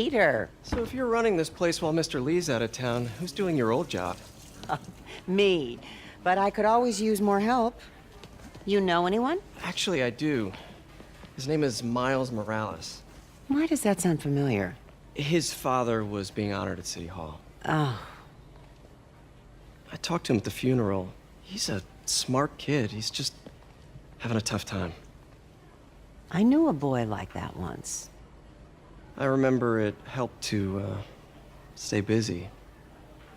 Peter. So if you're running this place while Mr. Lee's out of town, who's doing your old job? Me. But I could always use more help. You know anyone? Actually, I do. His name is Miles Morales. Why does that sound familiar? His father was being honored at City Hall. Oh. I talked to him at the funeral. He's a smart kid. He's just having a tough time. I knew a boy like that once. I remember it helped to, stay busy.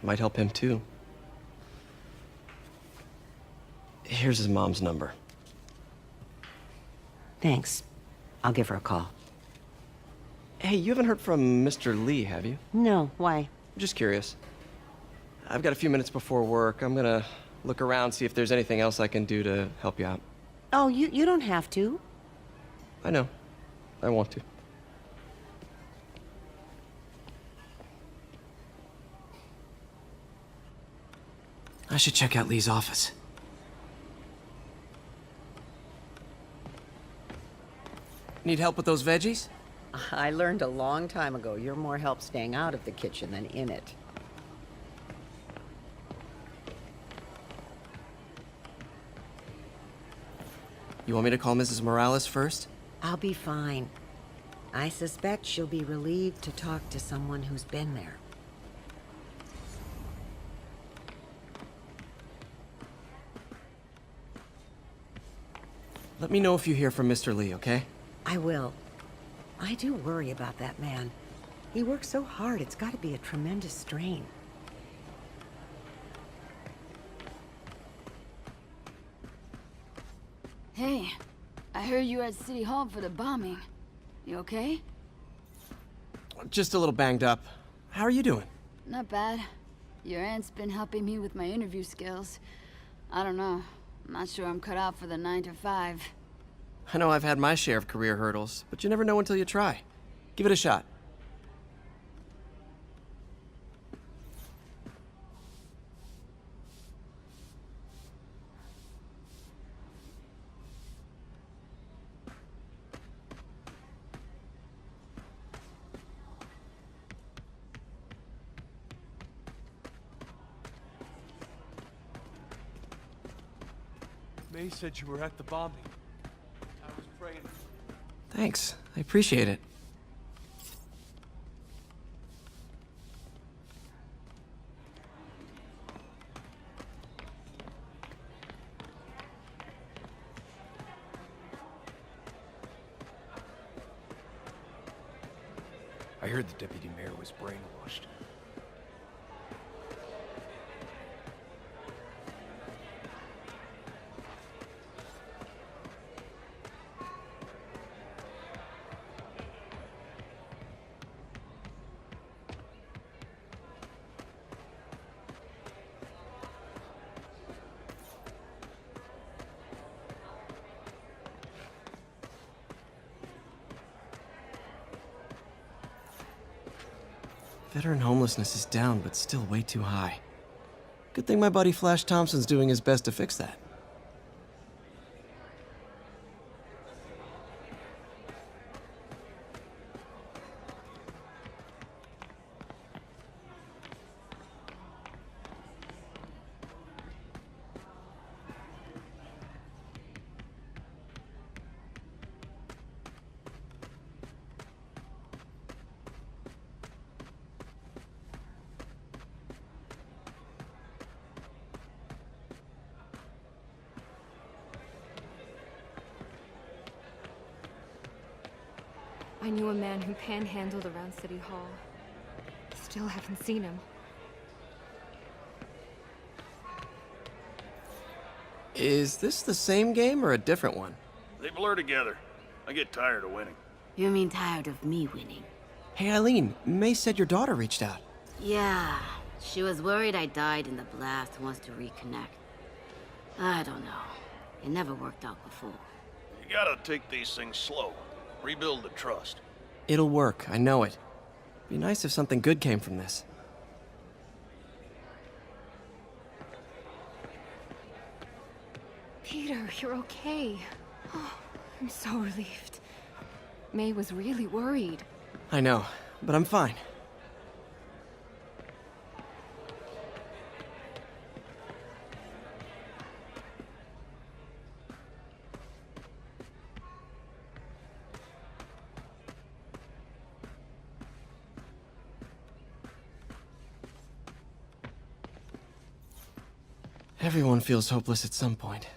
Might help him, too. Here's his mom's number. Thanks. I'll give her a call. Hey, you haven't heard from Mr. Lee, have you? No, why? I'm just curious. I've got a few minutes before work. I'm gonna look around, see if there's anything else I can do to help you out. Oh, you don't have to. I know. I want to. I should check out Lee's office. Need help with those veggies? I learned a long time ago you're more help staying out of the kitchen than in it. You want me to call Mrs. Morales first? I'll be fine. I suspect she'll be relieved to talk to someone who's been there. Let me know if you hear from Mr. Lee, okay? I will. I do worry about that man. He works so hard, it's got to be a tremendous strain. Hey, I heard you were at City Hall for the bombing. You okay? Just a little banged up. How are you doing? Not bad. Your aunt's been helping me with my interview skills. I don't know. I'm not sure I'm cut out for the 9 to 5. I know I've had my share of career hurdles, but you never know until you try. Give it a shot. May said you were at the bombing. I was praying. Thanks. I appreciate it. I heard the deputy mayor was brainwashed. Veteran homelessness is down, but still way too high. Good thing my buddy Flash Thompson's doing his best to fix that. I knew a man who panhandled around City Hall. Still haven't seen him. Is this the same game or a different one? They blur together. I get tired of winning. You mean tired of me winning? Hey, Eileen, May said your daughter reached out. Yeah, she was worried I died in the blast and wants to reconnect. I don't know. It never worked out before. You gotta take these things slow. Rebuild the trust. It'll work, I know it. Be nice if something good came from this. Peter, you're okay. Oh, I'm so relieved. May was really worried. I know. but I'm fine. Everyone feels hopeless at some point.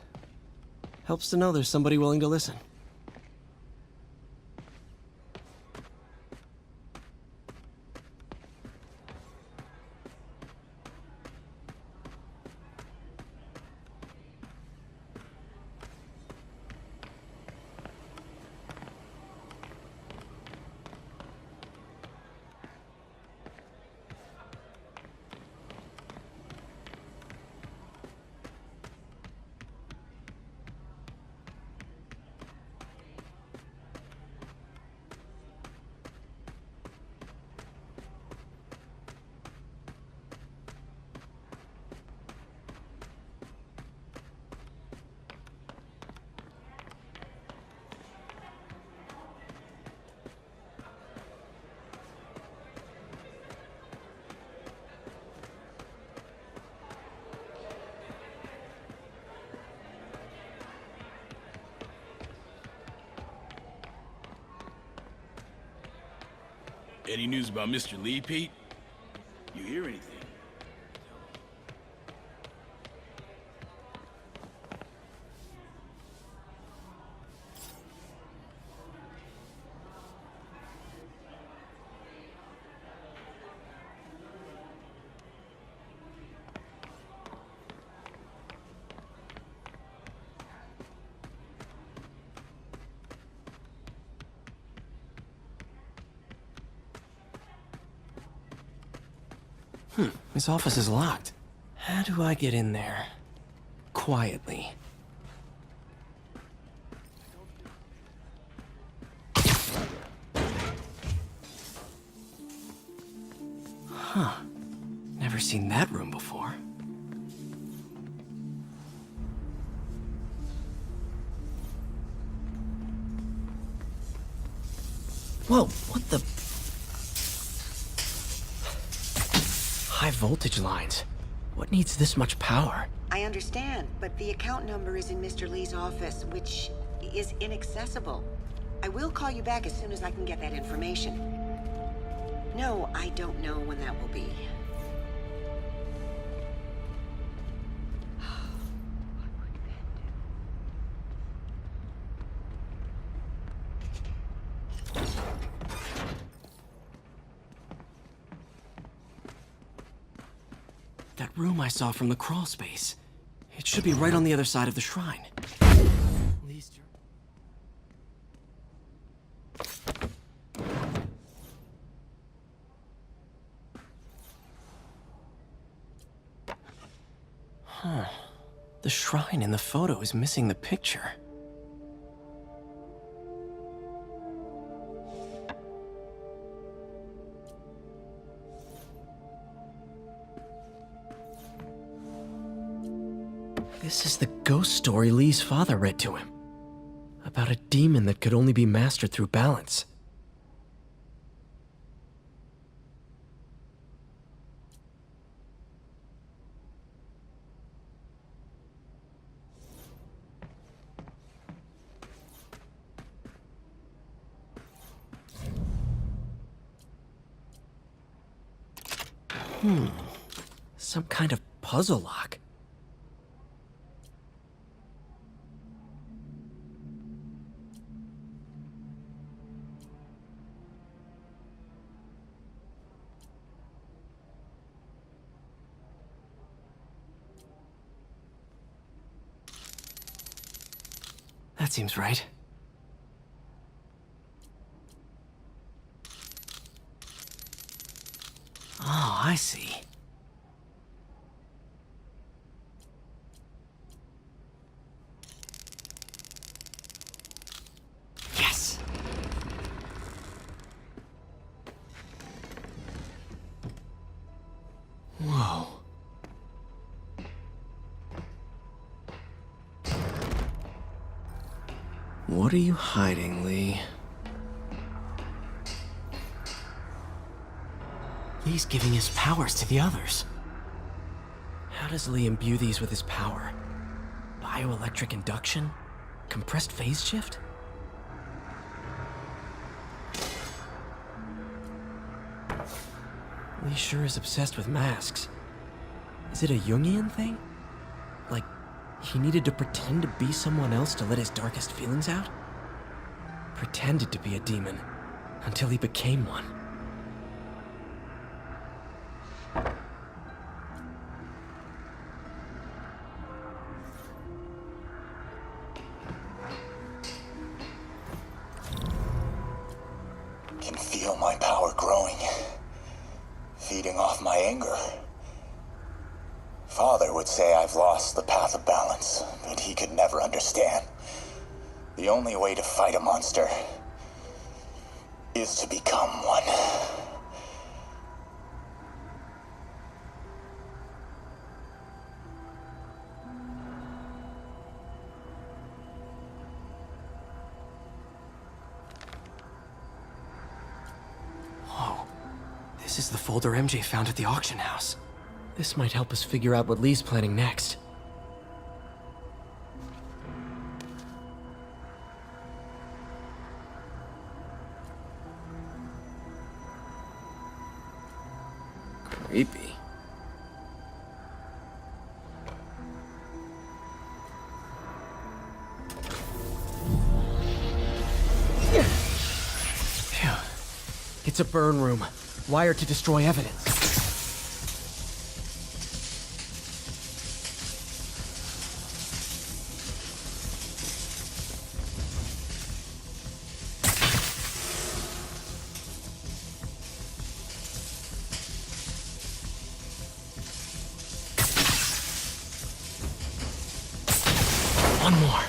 Helps to know there's somebody willing to listen. Any news about Mr. Lee, Pete? You hear anything? His office is locked. How do I get in there? Quietly. Huh. Never seen that room before. Whoa, what the... High voltage lines. What needs this much power? I understand, but the account number is in Mr. Lee's office, which is inaccessible. I will call you back as soon as I can get that information. No, I don't know when that will be. That room I saw from the crawl space. It should be right on the other side of the shrine. Least Huh. The shrine in the photo is missing the picture. This is the ghost story Lee's father read to him. About a demon that could only be mastered through balance. Some kind of puzzle lock. That seems right. Oh, I see. Yes! Whoa. What are you hiding, Lee? Lee's giving his powers to the others. How does Lee imbue these with his power? Bioelectric induction? Compressed phase shift? Lee sure is obsessed with masks. Is it a Jungian thing? Like, he needed to pretend to be someone else to let his darkest feelings out? Pretended to be a demon, until he became one. Can feel my power growing, feeding off my anger. Father would say I've lost the path of balance, but he could never understand. The only way to fight a monster is to become one. Whoa. This is the folder MJ found at the auction house. This might help us figure out what Lee's planning next. Creepy. Phew. It's a burn room, wired to destroy evidence. One more.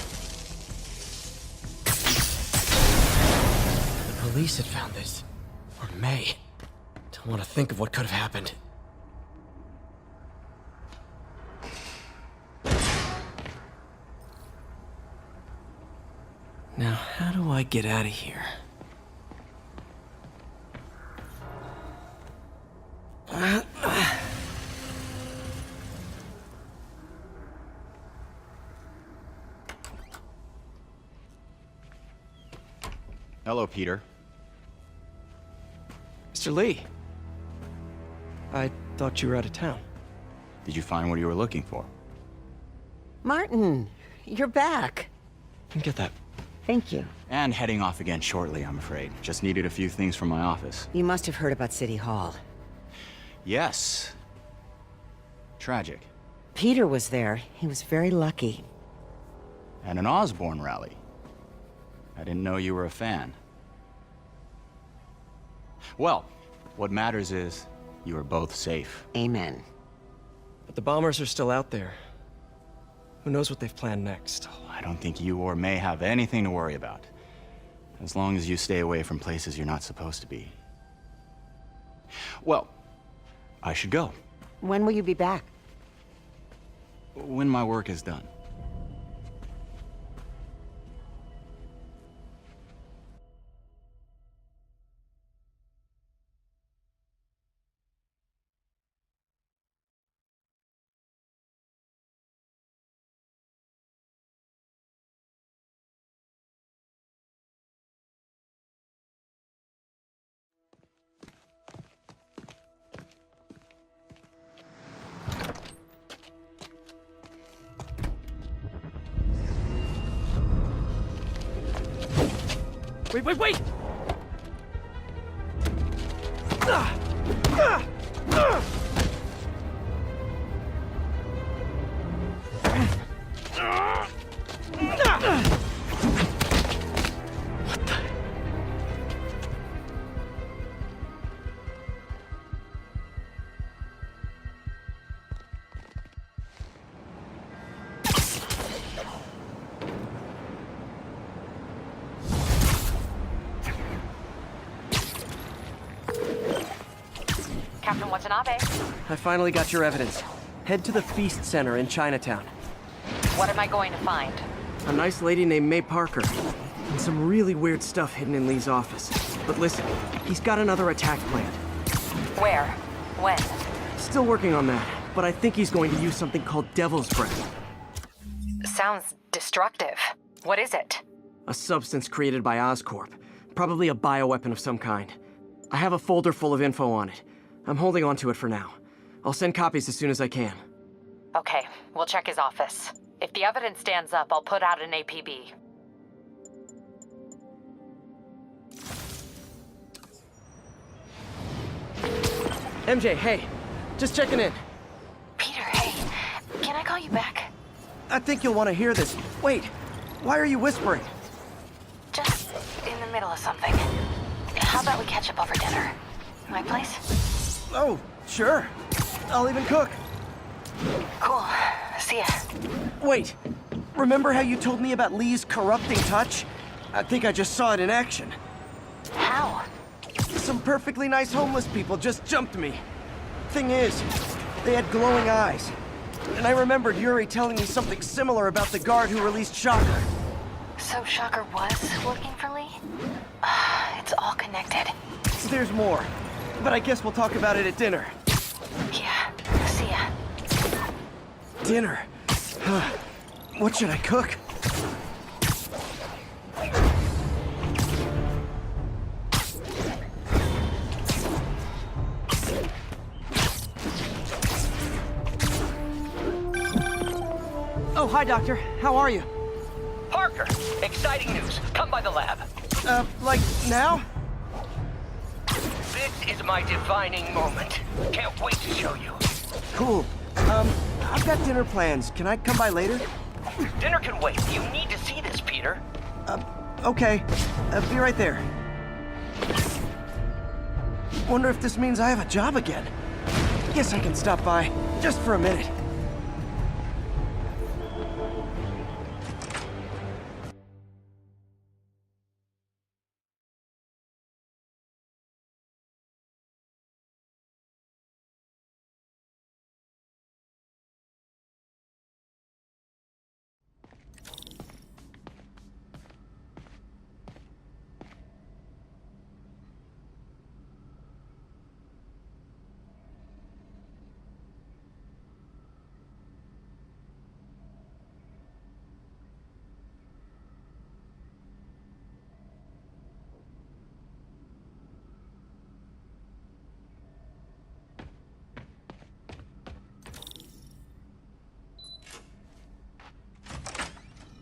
The police had found this. Or may. Don't want to think of what could have happened. Now, how do I get out of here? Hello, Peter. Mr. Lee. I thought you were out of town. Did you find what you were looking for? Martin, you're back. Get that. Thank you. And heading off again shortly, I'm afraid. Just needed a few things from my office. You must have heard about City Hall. Yes. Tragic. Peter was there. He was very lucky. And an Osborne rally. I didn't know you were a fan. Well, what matters is you are both safe. Amen. But the bombers are still out there. Who knows what they've planned next? I don't think you or May have anything to worry about. As long as you stay away from places you're not supposed to be. Well, I should go. When will you be back? When my work is done. Wait! Captain Watanabe. I finally got your evidence. Head to the Feast Center in Chinatown. What am I going to find? A nice lady named May Parker. And some really weird stuff hidden in Lee's office. But listen, he's got another attack planned. Where? When? Still working on that, but I think he's going to use something called Devil's Breath. Sounds destructive. What is it? A substance created by Oscorp. Probably a bioweapon of some kind. I have a folder full of info on it. I'm holding on to it for now. I'll send copies as soon as I can. Okay, we'll check his office. If the evidence stands up, I'll put out an APB. MJ, hey. Just checking in. Peter, hey. Can I call you back? I think you'll want to hear this. Wait, why are you whispering? Just in the middle of something. How about we catch up over dinner? My place? Oh, sure. I'll even cook. Cool. See ya. Wait, remember how you told me about Lee's corrupting touch? I think I just saw it in action. How? Some perfectly nice homeless people just jumped me. Thing is, they had glowing eyes. And I remembered Yuri telling me something similar about the guard who released Shocker. So Shocker was working for Lee? It's all connected. There's more, but I guess we'll talk about it at dinner. Yeah, see ya. Dinner? What should I cook? Oh, hi, Doctor. How are you? Parker, exciting news. Come by the lab. Like now? This is my defining moment. Can't wait to show you. Cool. I've got dinner plans. Can I come by later? Dinner can wait. You need to see this, Peter. Okay. Be right there. Wonder if this means I have a job again. Guess I can stop by, just for a minute.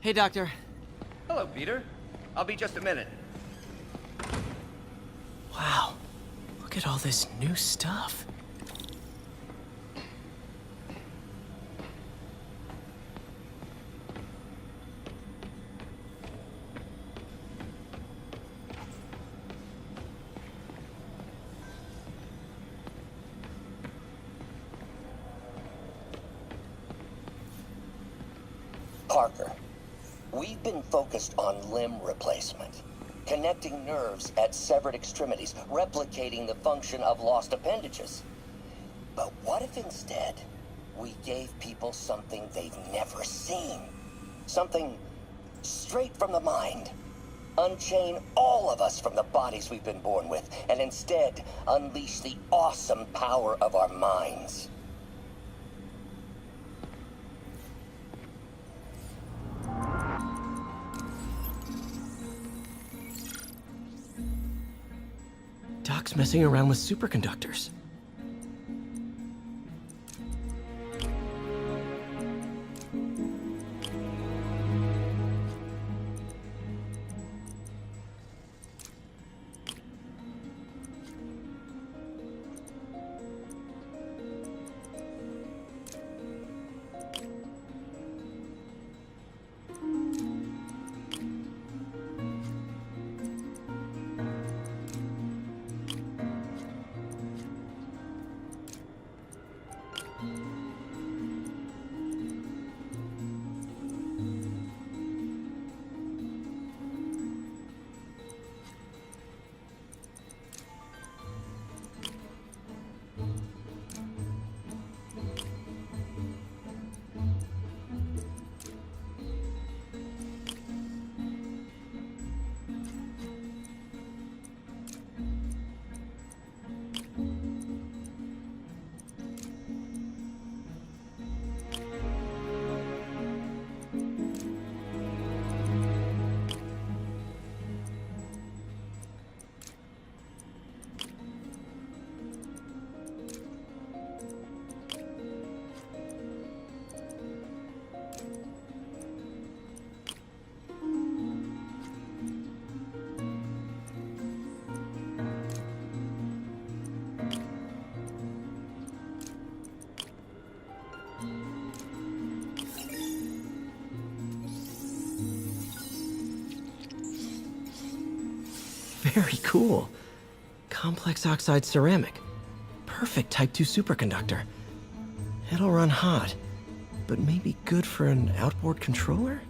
Hey, Doctor. Hello, Peter. I'll be just a minute. Wow. Look at all this new stuff. Parker, we've been focused on limb replacement, connecting nerves at severed extremities, replicating the function of lost appendages. But what if instead we gave people something they've never seen? Something straight from the mind. Unchain all of us from the bodies we've been born with, and instead unleash the awesome power of our minds. Doc's messing around with superconductors. Very cool. Complex oxide ceramic. Perfect Type 2 superconductor. It'll run hot, but maybe good for an outboard controller?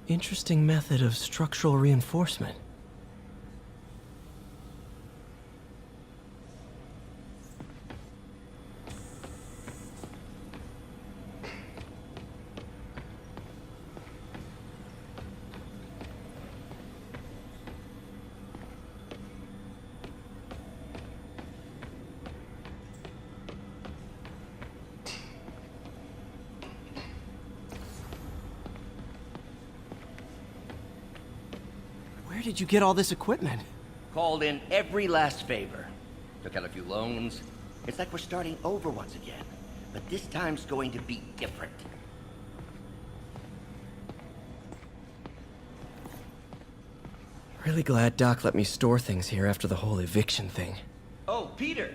Interesting method of structural reinforcement. Where did you get all this equipment? Called in every last favor. Took out a few loans. It's like we're starting over once again. But this time's going to be different. Really glad Doc let me store things here after the whole eviction thing. Oh, Peter!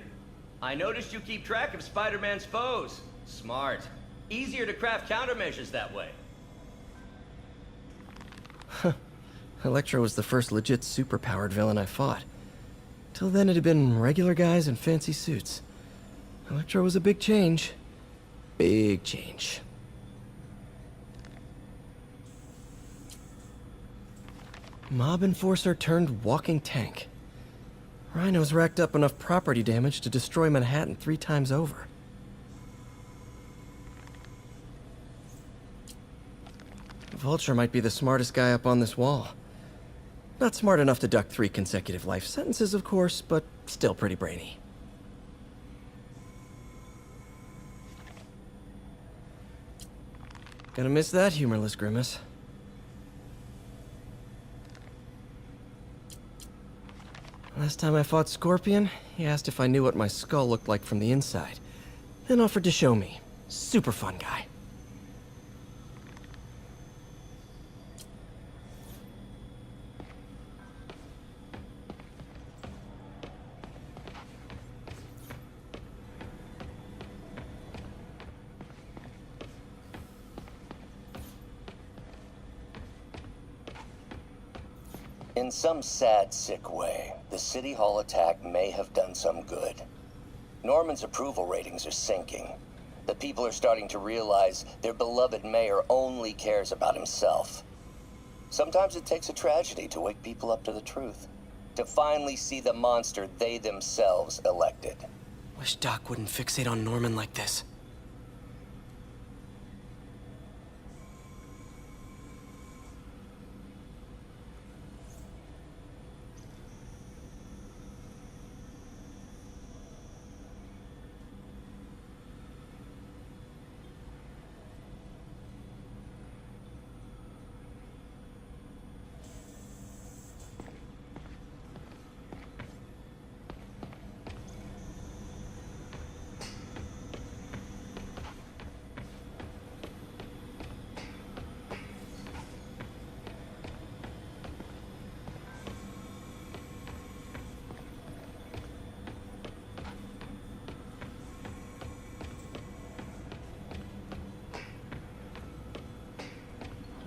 I noticed you keep track of Spider-Man's foes. Smart. Easier to craft countermeasures that way. Electro was the first legit superpowered villain I fought. Till then it had been regular guys in fancy suits. Electro was a big change. Big change. Mob enforcer turned walking tank. Rhino's racked up enough property damage to destroy Manhattan 3 times over. Vulture might be the smartest guy up on this wall. Not smart enough to duck 3 consecutive life sentences, of course, but still pretty brainy. Gonna miss that humorless grimace. Last time I fought Scorpion, he asked if I knew what my skull looked like from the inside, then offered to show me. Super fun guy. In some sad, sick way, the City Hall attack may have done some good. Norman's approval ratings are sinking. The people are starting to realize their beloved mayor only cares about himself. Sometimes it takes a tragedy to wake people up to the truth, to finally see the monster they themselves elected. Wish Doc wouldn't fixate on Norman like this.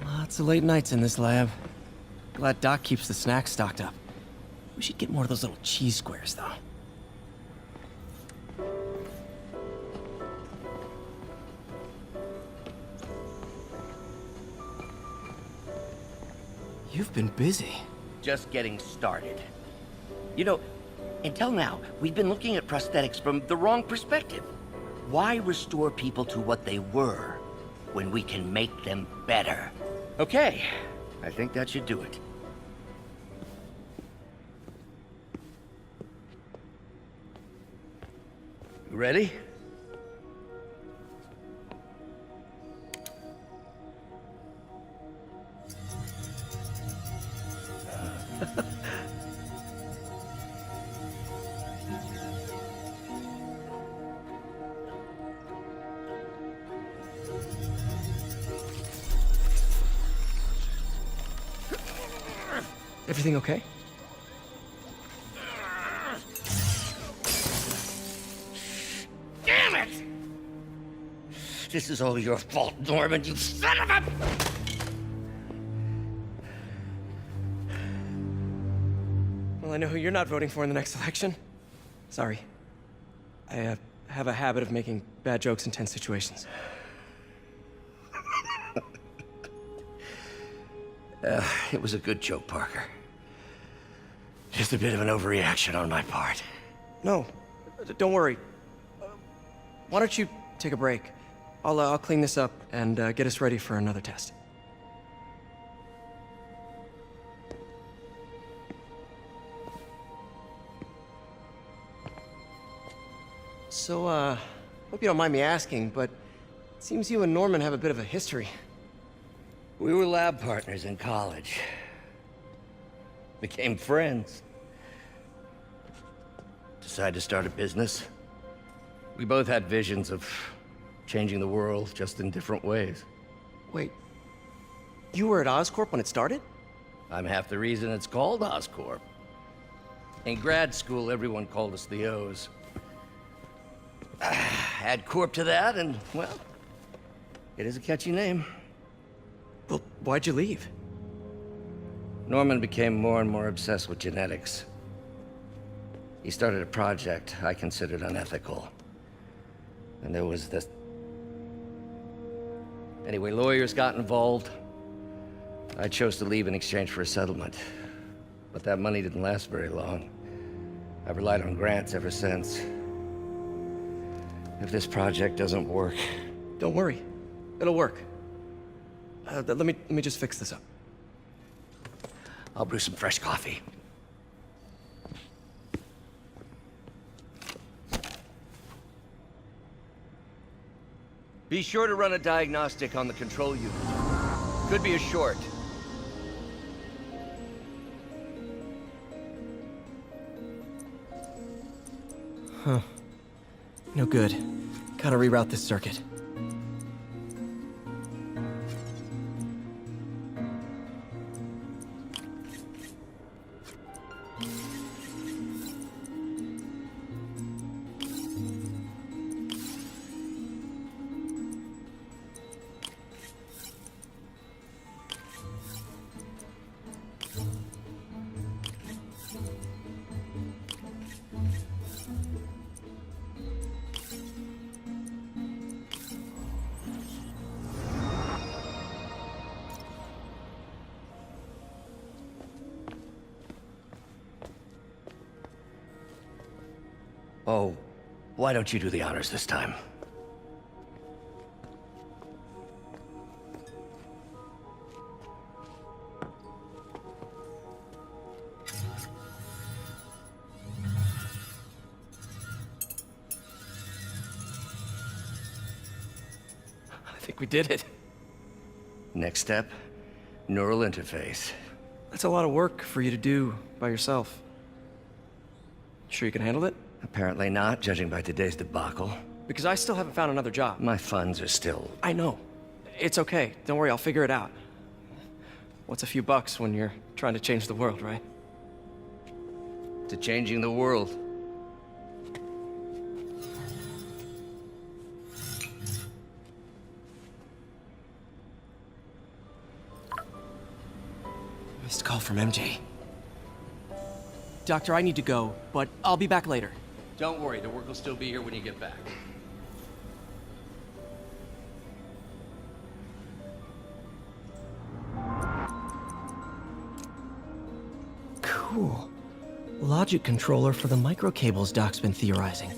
Lots of late nights in this lab. Glad Doc keeps the snacks stocked up. We should get more of those little cheese squares, though. You've been busy. Just getting started. You know, until now, we've been looking at prosthetics from the wrong perspective. Why restore people to what they were when we can make them better? Okay, I think that should do it. You ready? Everything okay? Damn it! This is all your fault, Norman, you son of a... Well, I know who you're not voting for in the next election. Sorry. I have a habit of making bad jokes in tense situations. It was a good joke, Parker. Just a bit of an overreaction on my part. No, don't worry. Why don't you take a break? I'll clean this up and get us ready for another test. So, hope you don't mind me asking, but it seems you and Norman have a bit of a history. We were lab partners in college. Became friends. Decided to start a business. We both had visions of changing the world, just in different ways. Wait, you were at Oscorp when it started? I'm half the reason it's called Oscorp. In grad school, everyone called us the O's. Add Corp to that, and, well, it is a catchy name. Well, why'd you leave? Norman became more and more obsessed with genetics. He started a project I considered unethical. And there was this... Anyway, lawyers got involved. I chose to leave in exchange for a settlement. But that money didn't last very long. I've relied on grants ever since. If this project doesn't work... Don't worry. It'll work. Let me just fix this up. I'll brew some fresh coffee. Be sure to run a diagnostic on the control unit. Could be a short. Huh. No good. Gotta reroute this circuit. Oh, why don't you do the honors this time? I think we did it. Next step, neural interface. That's a lot of work for you to do by yourself. Sure you can handle it? Apparently not, judging by today's debacle. Because I still haven't found another job. My funds are still... I know. It's okay. Don't worry, I'll figure it out. What's a few bucks when you're trying to change the world, right? to changing the world. Missed call from MJ. Doctor, I need to go, but I'll be back later. Don't worry, the work will still be here when you get back. Cool. Logic controller for the microcables Doc's been theorizing.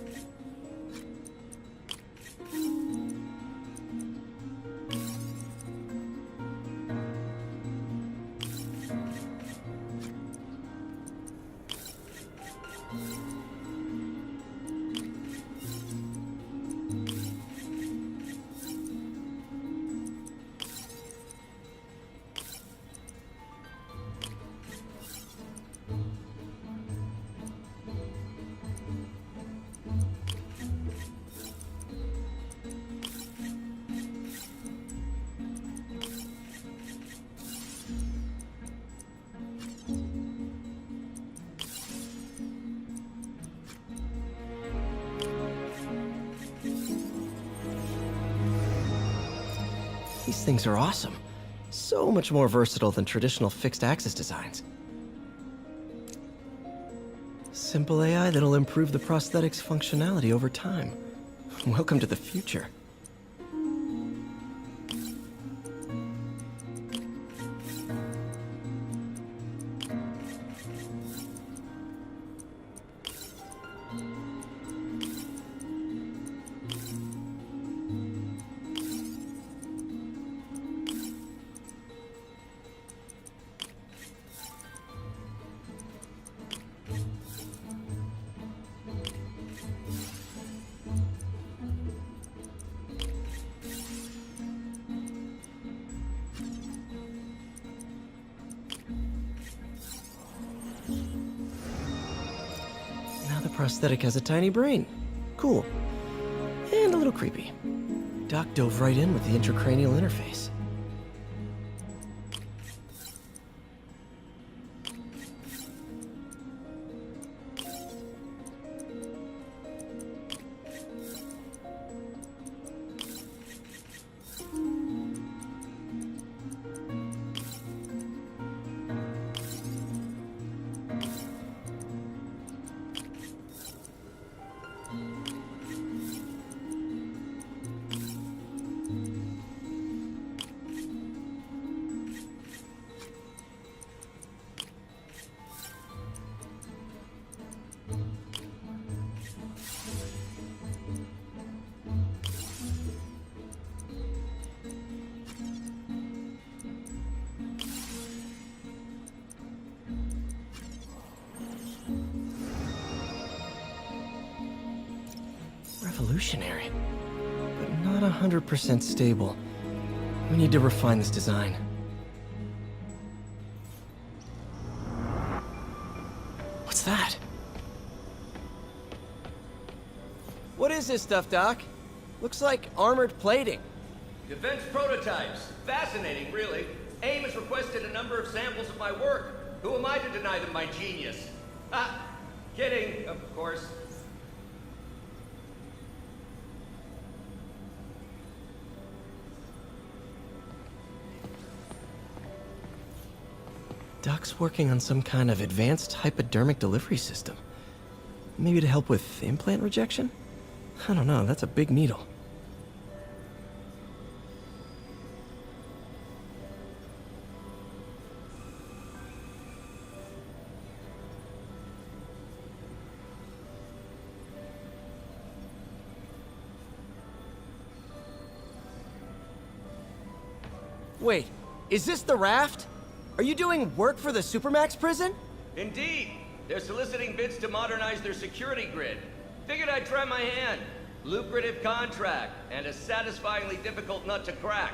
These things are awesome. So much more versatile than traditional fixed-axis designs. Simple AI that'll improve the prosthetic's functionality over time. Welcome to the future. Prosthetic has a tiny brain. Cool. And a little creepy. Doc dove right in with the intracranial interface. Revolutionary, but not 100% stable. We need to refine this design. What's that? What is this stuff, Doc? Looks like armored plating. Defense prototypes. Fascinating, really. AIM has requested a number of samples of my work. Who am I to deny them my genius? Ah, kidding, of course. Doc's working on some kind of advanced hypodermic delivery system. Maybe to help with implant rejection? I don't know, that's a big needle. Wait, is this the raft? Are you doing work for the Supermax prison? Indeed. They're soliciting bids to modernize their security grid. Figured I'd try my hand. Lucrative contract, and a satisfyingly difficult nut to crack.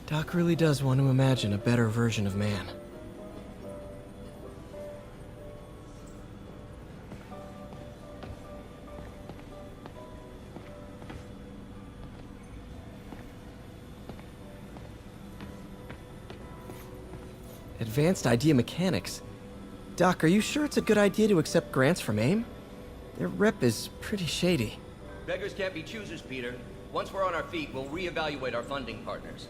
Doc really does want to imagine a better version of man. Advanced idea mechanics. Doc, are you sure it's a good idea to accept grants from AIM? Their rep is pretty shady. Beggars can't be choosers, Peter. Once we're on our feet, we'll reevaluate our funding partners.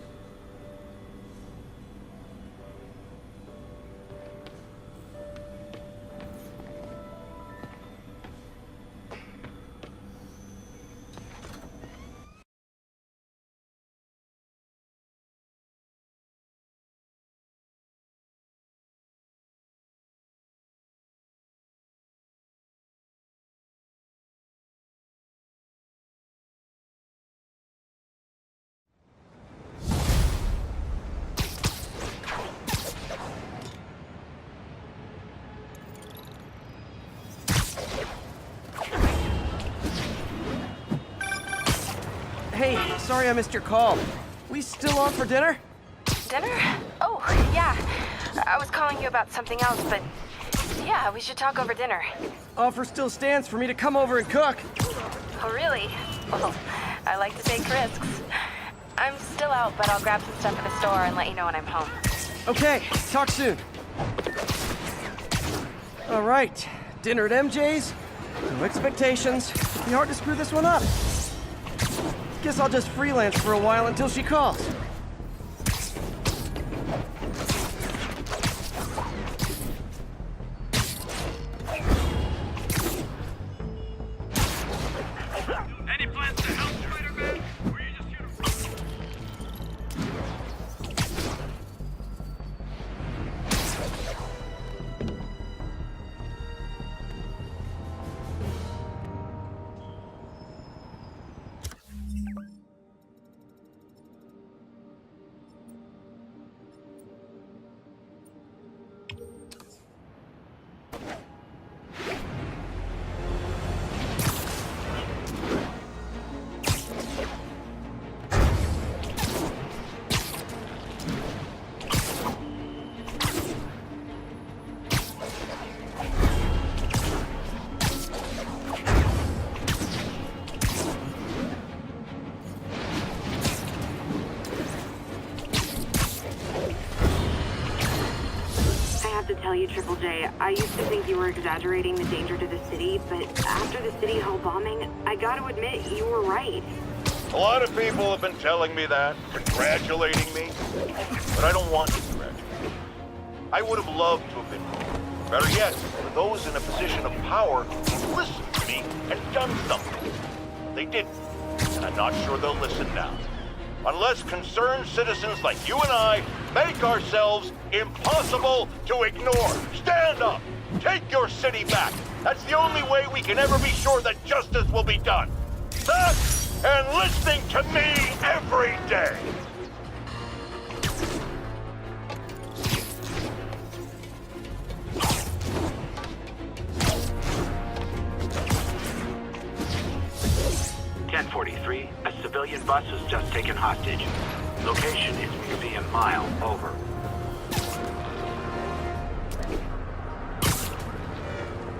Hey, sorry I missed your call. We still on for dinner? Dinner? Oh, yeah. I was calling you about something else, but yeah, we should talk over dinner. Offer still stands for me to come over and cook. Oh, really? Well, I like to take risks. I'm still out, but I'll grab some stuff at the store and let you know when I'm home. Okay, talk soon. All right, dinner at MJ's. No expectations. Be hard to screw this one up. Guess I'll just freelance for a while until she calls. Any plans to help Spiderman? Or you just here to... To tell you, Triple J, I used to think you were exaggerating the danger to the city, but after the City Hall bombing, I gotta admit, you were right. A lot of people have been telling me that, congratulating me, but I don't want to congratulate. I would have loved to have been wrong. Better yet, for those in a position of power who listened to me and done something. They didn't, and I'm not sure they'll listen now. Unless concerned citizens like you and I make ourselves impossible to ignore. Stand up! Take your city back! That's the only way we can ever be sure that justice will be done. That and listening to me every day! A civilian bus was just taken hostage. Location is Museum Mile. Over.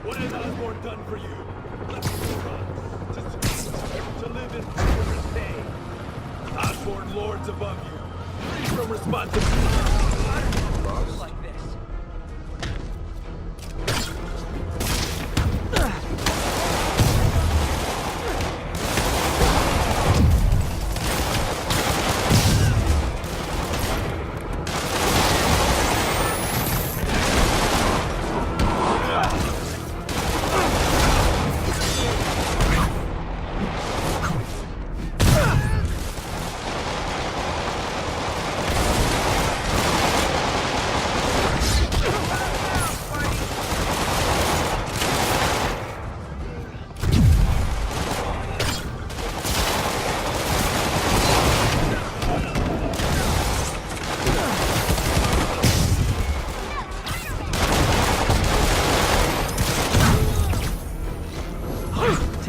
What has Osborn done for you? To live in fear and pain. Osborn lords above you. Free from responsibility. Like this.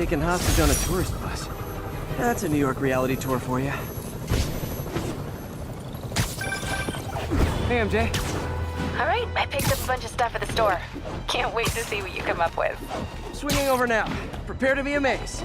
taken hostage on a tourist bus. That's a New York reality tour for you. Hey, MJ. All right, I picked up a bunch of stuff at the store. Can't wait to see what you come up with. Swinging over now. Prepare to be amazed.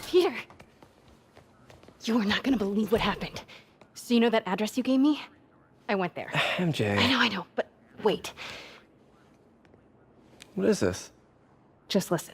Peter! You are not gonna believe what happened. So you know that address you gave me? I went there. MJ. I know, but wait. What is this? Just listen.